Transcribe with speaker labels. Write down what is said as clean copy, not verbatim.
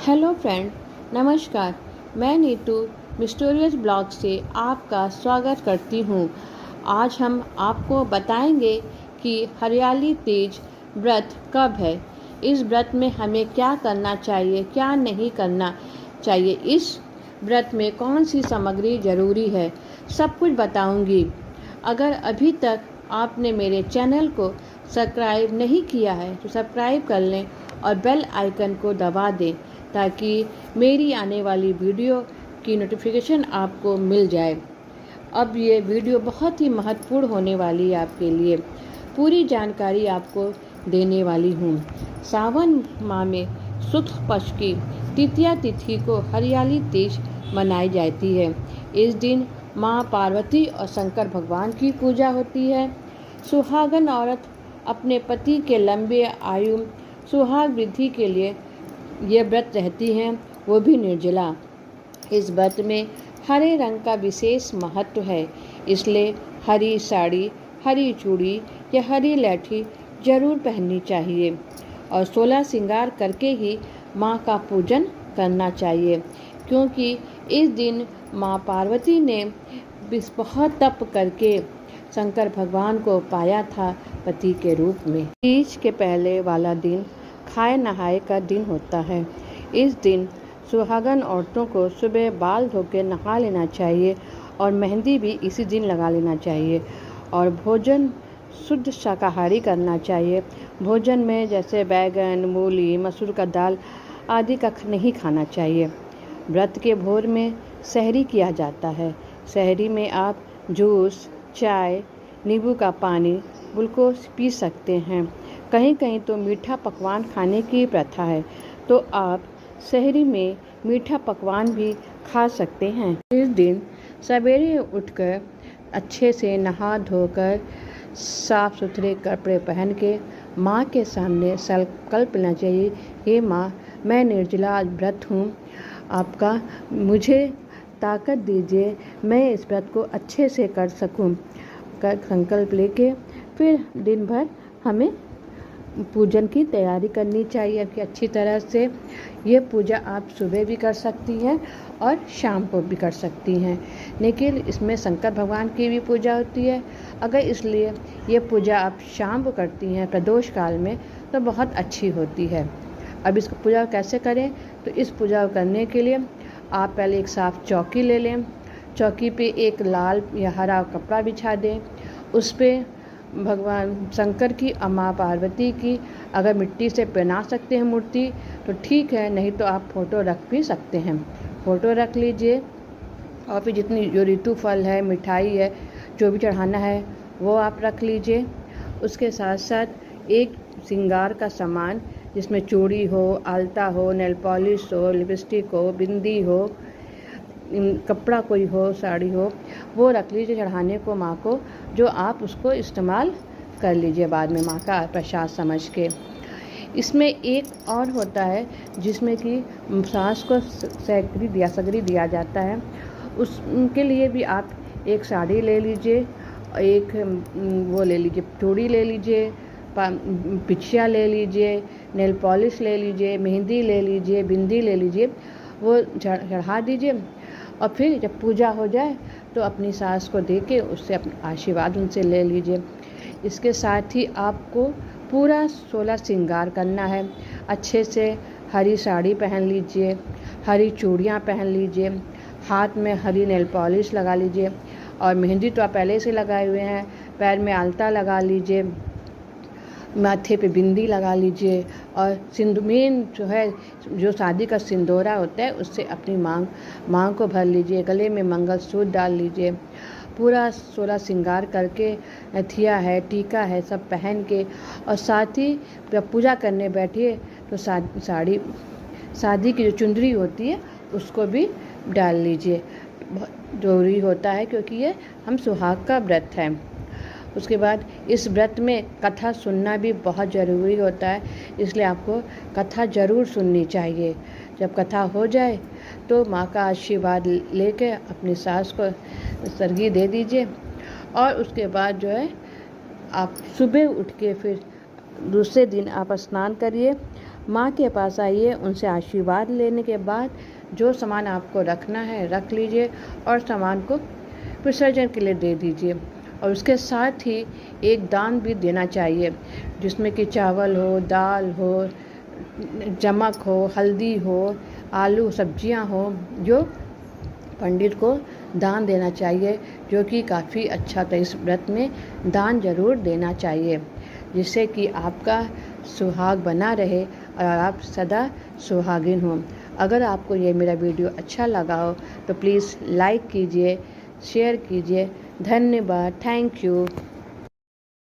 Speaker 1: Hello friend, नमस्कार। मैं Neetu mysterious blog से आपका स्वागत करती हूँ। आज हम आपको बताएंगे कि हरियाली तीज व्रत कब है, इस व्रत में हमें क्या करना चाहिए, क्या नहीं करना चाहिए, इस व्रत में कौन सी सामग्री ज़रूरी है, सब कुछ बताऊंगी। अगर अभी तक आपने मेरे चैनल को सब्सक्राइब नहीं किया है तो सब्सक्राइब कर लें और बेल आइकन को दबा दें ताकि मेरी आने वाली वीडियो की नोटिफिकेशन आपको मिल जाए। अब ये वीडियो बहुत ही महत्वपूर्ण होने वाली है आपके लिए। पूरी जानकारी आपको देने वाली हूँ। सावन माह में शुक्ल पक्ष की तृतीया तिथि को हरियाली तीज मनाई जाती है। इस दिन माँ पार्वती और शंकर भगवान की पूजा होती है। सुहागन औरत अपने पति के लंबे आयु सुहाग वृद्धि के लिए ये व्रत रहती हैं, वो भी निर्जला। इस व्रत में हरे रंग का विशेष महत्व है, इसलिए हरी साड़ी, हरी चूड़ी या हरी लहठी जरूर पहननी चाहिए और 16 श्रृंगार करके ही माँ का पूजन करना चाहिए, क्योंकि इस दिन माँ पार्वती ने बहुत तप करके शंकर भगवान को पाया था पति के रूप में। तीज के पहले वाला दिन खाए नहाए का दिन होता है। इस दिन सुहागन औरतों को सुबह बाल धोकर नहा लेना चाहिए और मेहंदी भी इसी दिन लगा लेना चाहिए और भोजन शुद्ध शाकाहारी करना चाहिए। भोजन में जैसे बैगन, मूली, मसूर का दाल आदि का नहीं खाना चाहिए। व्रत के भोर में सहरी किया जाता है। सहरी में आप जूस, चाय, नींबू का पानी, ग्लूकोज पी सकते हैं। कहीं कहीं तो मीठा पकवान खाने की प्रथा है, तो आप सहरी में मीठा पकवान भी खा सकते हैं। इस दिन सवेरे उठकर अच्छे से नहा धोकर साफ सुथरे कपड़े पहन के माँ के सामने संकल्प लेना चाहिए, हे माँ, मैं निर्जला व्रत हूँ, आपका मुझे ताकत दीजिए, मैं इस व्रत को अच्छे से कर सकूँ। का संकल्प लेके फिर दिन भर हमें पूजन की तैयारी करनी चाहिए कि अच्छी तरह से। ये पूजा आप सुबह भी कर सकती हैं और शाम को भी कर सकती हैं, लेकिन इसमें शंकर भगवान की भी पूजा होती है। अगर इसलिए ये पूजा आप शाम को करती हैं प्रदोष काल में तो बहुत अच्छी होती है। अब इसको पूजा कैसे करें, तो इस पूजा को करने के लिए आप पहले एक साफ चौकी ले लें। चौकी पे एक लाल या हरा कपड़ा बिछा दें। उस पर भगवान शंकर की और माँ पार्वती की अगर मिट्टी से बना सकते हैं मूर्ति तो ठीक है, नहीं तो आप फ़ोटो रख भी सकते हैं। फ़ोटो रख लीजिए और फिर जितनी जो ऋतु फल है, मिठाई है, जो भी चढ़ाना है वो आप रख लीजिए। उसके साथ साथ एक श्रृंगार का सामान जिसमें चूड़ी हो, आलता हो, नेल पॉलिश हो, लिपस्टिक हो, बिंदी हो, कपड़ा कोई हो, साड़ी हो, वो रख लीजिए चढ़ाने को माँ को, जो आप उसको इस्तेमाल कर लीजिए बाद में माँ का प्रसाद समझ के। इसमें एक और होता है जिसमें कि सास को सगरी दिया जाता है। उसके लिए भी आप एक साड़ी ले लीजिए, एक वो ले लीजिए, चूड़ी ले लीजिए, बिछिया ले लीजिए, नेल पॉलिश ले लीजिए, मेहंदी ले लीजिए, बिंदी ले लीजिए, वो चढ़ा दीजिए और फिर जब पूजा हो जाए तो अपनी सास को दे के उससे अपना आशीर्वाद उनसे ले लीजिए। इसके साथ ही आपको पूरा 16 श्रृंगार करना है। अच्छे से हरी साड़ी पहन लीजिए, हरी चूड़ियाँ पहन लीजिए, हाथ में हरी नेल पॉलिश लगा लीजिए और मेहंदी तो आप पहले से लगाए हुए हैं, पैर में आलता लगा लीजिए, माथे पे बिंदी लगा लीजिए और मेन जो है जो शादी का सिंदूरा होता है उससे अपनी मांग को भर लीजिए, गले में मंगलसूत्र डाल लीजिए। पूरा 16 श्रृंगार करके नथिया है, टीका है, सब पहन के और साथ ही जब पूजा करने बैठिए तो शादी की जो चुंदरी होती है उसको भी डाल लीजिए। बहुत ज़रूरी होता है क्योंकि ये हम सुहाग का व्रत है। उसके बाद इस व्रत में कथा सुनना भी बहुत ज़रूरी होता है, इसलिए आपको कथा ज़रूर सुननी चाहिए। जब कथा हो जाए तो माँ का आशीर्वाद लेके अपनी सास को सरगी दे दीजिए और उसके बाद जो है आप सुबह उठ के फिर दूसरे दिन आप स्नान करिए माँ के पास आइए, उनसे आशीर्वाद लेने के बाद जो सामान आपको रखना है रख लीजिए और सामान को विसर्जन के लिए दे दीजिए। और उसके साथ ही एक दान भी देना चाहिए, जिसमें कि चावल हो, दाल हो, नमक हो, हल्दी हो, आलू सब्जियां हो, जो पंडित को दान देना चाहिए, जो कि काफ़ी अच्छा था। इस व्रत में दान जरूर देना चाहिए, जिससे कि आपका सुहाग बना रहे और आप सदा सुहागिन हो। अगर आपको ये मेरा वीडियो अच्छा लगा हो तो प्लीज़ लाइक कीजिए, शेयर कीजिए। धन्यवाद। Thank you.